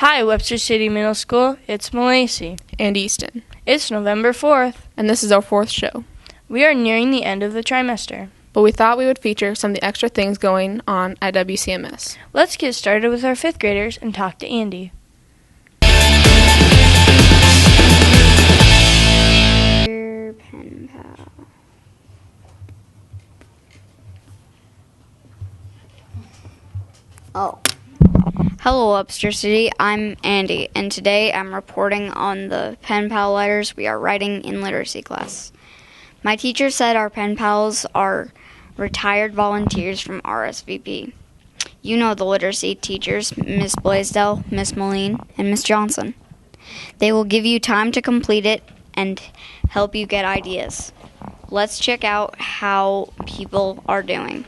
Hi, Webster City Middle School. It's Malacy. And Easton. It's November 4th. And this is our 4th show. We are nearing the end of the trimester. But we thought we would feature some of the extra things going on at WCMS. Let's get started with our 5th graders and talk to Andy. Your pen pal. Oh. Hello, Webster City. I'm Andy, and today I'm reporting on the pen pal letters we are writing in literacy class. My teacher said our pen pals are retired volunteers from RSVP. You know the literacy teachers, Miss Blaisdell, Miss Moline, and Miss Johnson. They will give you time to complete it and help you get ideas. Let's check out how people are doing.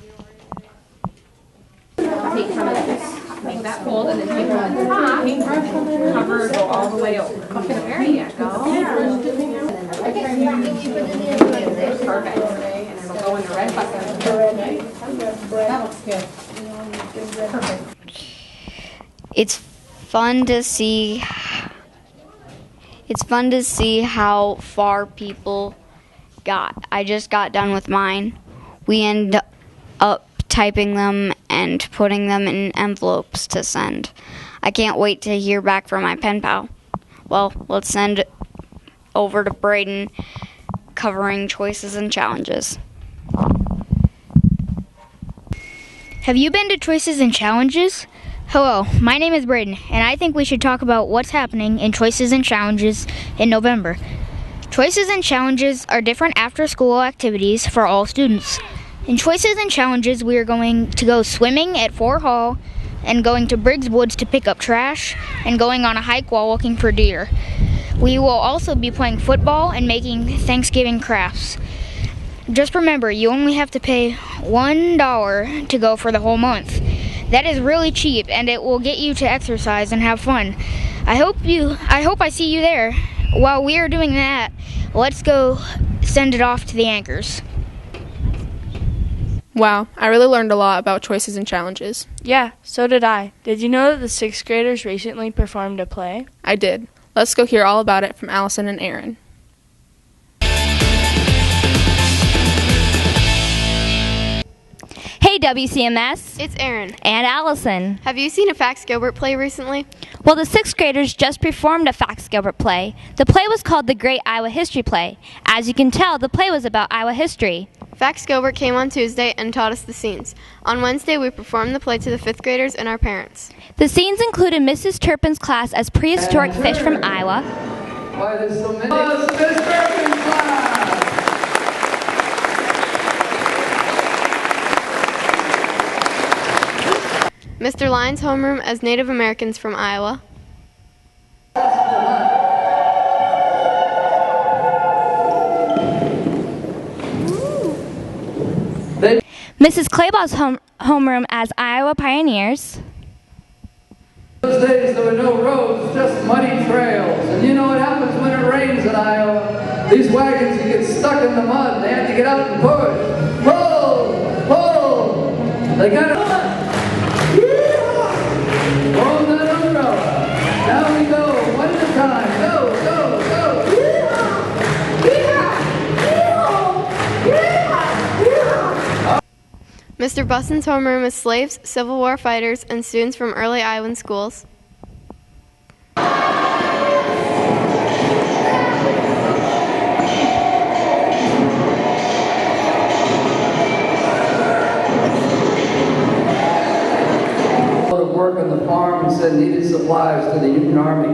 Take some of this, make that fold, and then take one of the top, cover, go all the way over. There you go. Perfect. And it'll go in the red bucket. That looks good. Perfect. It's fun to see how far people got. I just got done with mine. We end up typing them and putting them in envelopes to send. I can't wait to hear back from my pen pal. Well, let's send over to Braden covering choices and challenges. Have you been to Choices and Challenges? Hello, my name is Braden, and I think we should talk about what's happening in Choices and Challenges in November. Choices and Challenges are different after-school activities for all students. In Choices and Challenges, we are going to go swimming at Fort Hall and going to Briggs Woods to pick up trash and going on a hike while looking for deer. We will also be playing football and making Thanksgiving crafts. Just remember, you only have to pay $1 to go for the whole month. That is really cheap, and it will get you to exercise and have fun. I hope I see you there. While we are doing that, let's go send it off to the anchors. Wow, I really learned a lot about Choices and Challenges. Yeah, so did I. Did you know that the 6th graders recently performed a play? I did. Let's go hear all about it from Allison and Aaron. Hey WCMS, It's Aaron. and Allison. Have you seen a Fax Gilbert play recently? Well, the 6th graders just performed a Fax Gilbert play. The play was called The Great Iowa History Play. As you can tell, the play was about Iowa history. Fax Gilbert came on Tuesday and taught us the scenes. On Wednesday, we performed the play to the 5th graders and our parents. The scenes included Mrs. Turpin's class as prehistoric fish from Iowa, Why there's so many? Miss Turpin's class! Mr. Lyons' homeroom as Native Americans from Iowa. Mrs. Claybaugh's homeroom as Iowa pioneers, Those days there were no roads, just muddy trails. And you know what happens when it rains in Iowa? These wagons, you get stuck in the mud. They had to get up and push. Pull! Pull! They got it. Roll that umbrella. Now we go, one at a time. Go, go, go. Mr. Busson's homeroom is slaves, Civil War fighters, and students from early Iowan schools. To work on the farm and send needed supplies to the Union Army.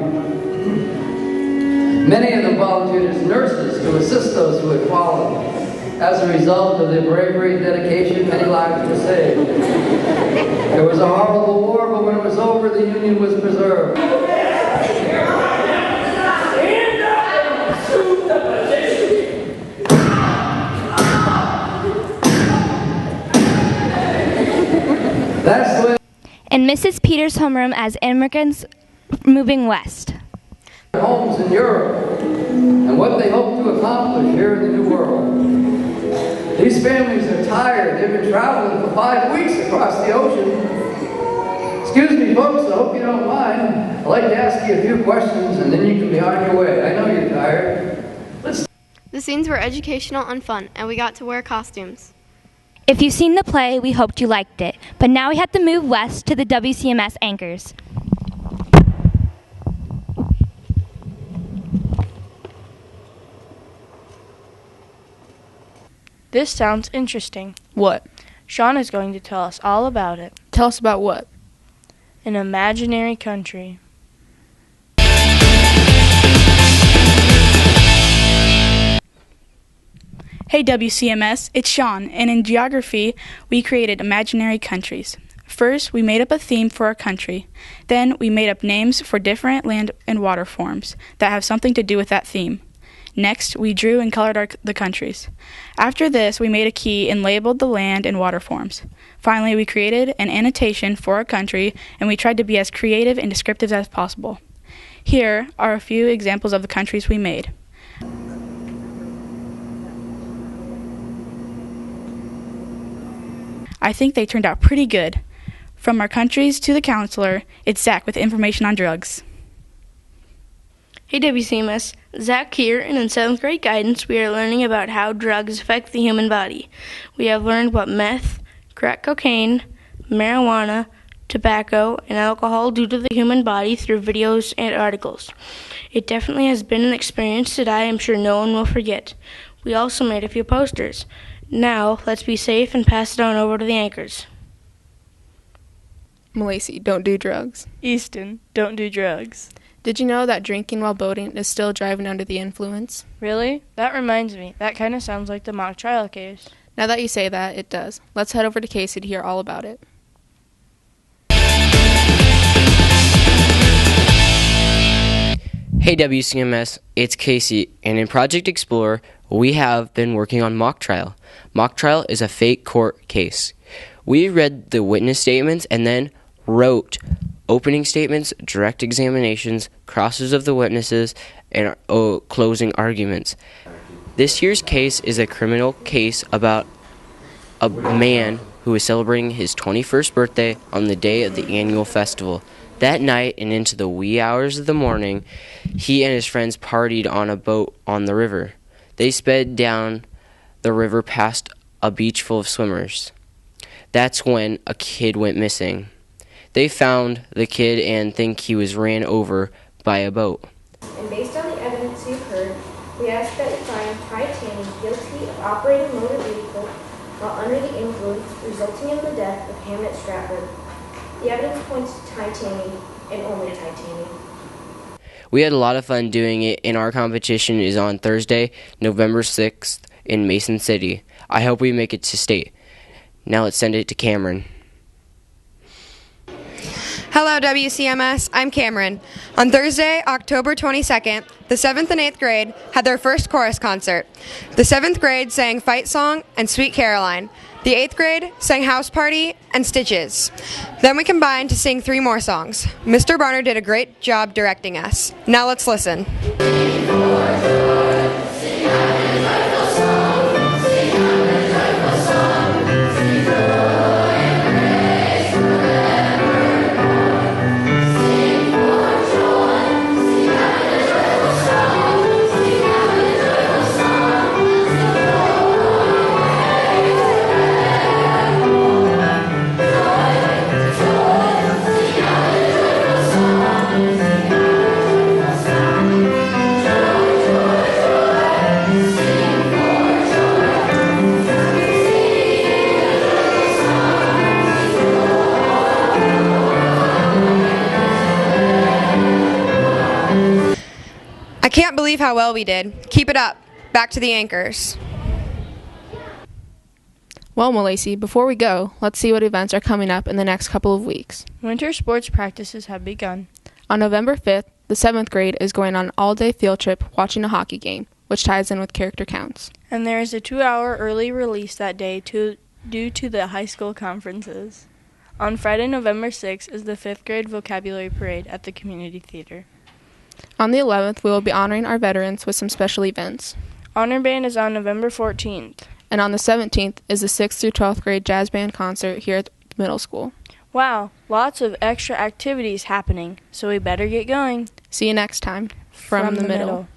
Many of them volunteered as nurses to assist those who had fallen. As a result of their bravery and dedication, many lives were saved. It was a horrible war, but when it was over, the Union was preserved. That's when and Mrs. Peters' homeroom as immigrants moving west. homes in Europe and what they hope to accomplish here in the New World. These families are tired. They've been traveling for 5 weeks across the ocean. Excuse me, folks, I hope you don't mind. I'd like to ask you a few questions, and then you can be on your way. I know you're tired. The scenes were educational and fun, and we got to wear costumes. If you've seen the play, we hoped you liked it. But now we have to move west to the WCMS anchors. This sounds interesting. What? Sean is going to tell us all about it. Tell us about what? An imaginary country. Hey WCMS, it's Sean, and in geography, we created imaginary countries. First, we made up a theme for our country. Then, we made up names for different land and water forms that have something to do with that theme. Next, we drew and colored the countries. After this, we made a key and labeled the land and water forms. Finally, we created an annotation for our country, and we tried to be as creative and descriptive as possible. Here are a few examples of the countries we made. I think they turned out pretty good. From our countries to the counselor, it's Zach with information on drugs. Hey WCMS, Zach here, and in 7th grade guidance we are learning about how drugs affect the human body. We have learned what meth, crack cocaine, marijuana, tobacco, and alcohol do to the human body through videos and articles. It definitely has been an experience that I am sure no one will forget. We also made a few posters. Now, let's be safe and pass it on over to the anchors. Malaysia, don't do drugs. Easton, don't do drugs. Did you know that drinking while boating is still driving under the influence? Really? That reminds me. That kind of sounds like the mock trial case. Now that you say that, it does. Let's head over to Casey to hear all about it. Hey WCMS, it's Casey, and in Project Explorer, we have been working on mock trial. Mock trial is a fake court case. We read the witness statements and then wrote opening statements, direct examinations, crosses of the witnesses, and closing arguments. This year's case is a criminal case about a man who is celebrating his 21st birthday on the day of the annual festival. That night and into the wee hours of the morning, he and his friends partied on a boat on the river. They sped down the river past a beach full of swimmers. That's when a kid went missing. They found the kid and think he was ran over by a boat. And based on the evidence you've heard, we ask that you find Ty Taney guilty of operating a motor vehicle while under the influence, resulting in the death of Hammett Stratford. The evidence points to Ty Taney and only Ty Taney. We had a lot of fun doing it, and our competition is on Thursday, November 6th in Mason City. I hope we make it to state. Now let's send it to Cameron. Hello WCMS, I'm Cameron. On Thursday, October 22nd, the 7th and 8th grade had their first chorus concert. The 7th grade sang Fight Song and Sweet Caroline. The 8th grade sang House Party and Stitches. Then we combined to sing 3 more songs. Mr. Barner did a great job directing us. Now let's listen. I can't believe how well we did. Keep it up. Back to the anchors. Well, Malaysia, before we go, let's see what events are coming up in the next couple of weeks. Winter sports practices have begun. On November 5th, the 7th grade is going on an all-day field trip watching a hockey game, which ties in with character counts. And there is a 2-hour early release that day due to the high school conferences. On Friday, November 6th is the 5th grade vocabulary parade at the community theater. On the 11th, we will be honoring our veterans with some special events. Honor Band is on November 14th. And on the 17th is the 6th through 12th grade jazz band concert here at the middle school. Wow, lots of extra activities happening, so we better get going. See you next time. From the middle.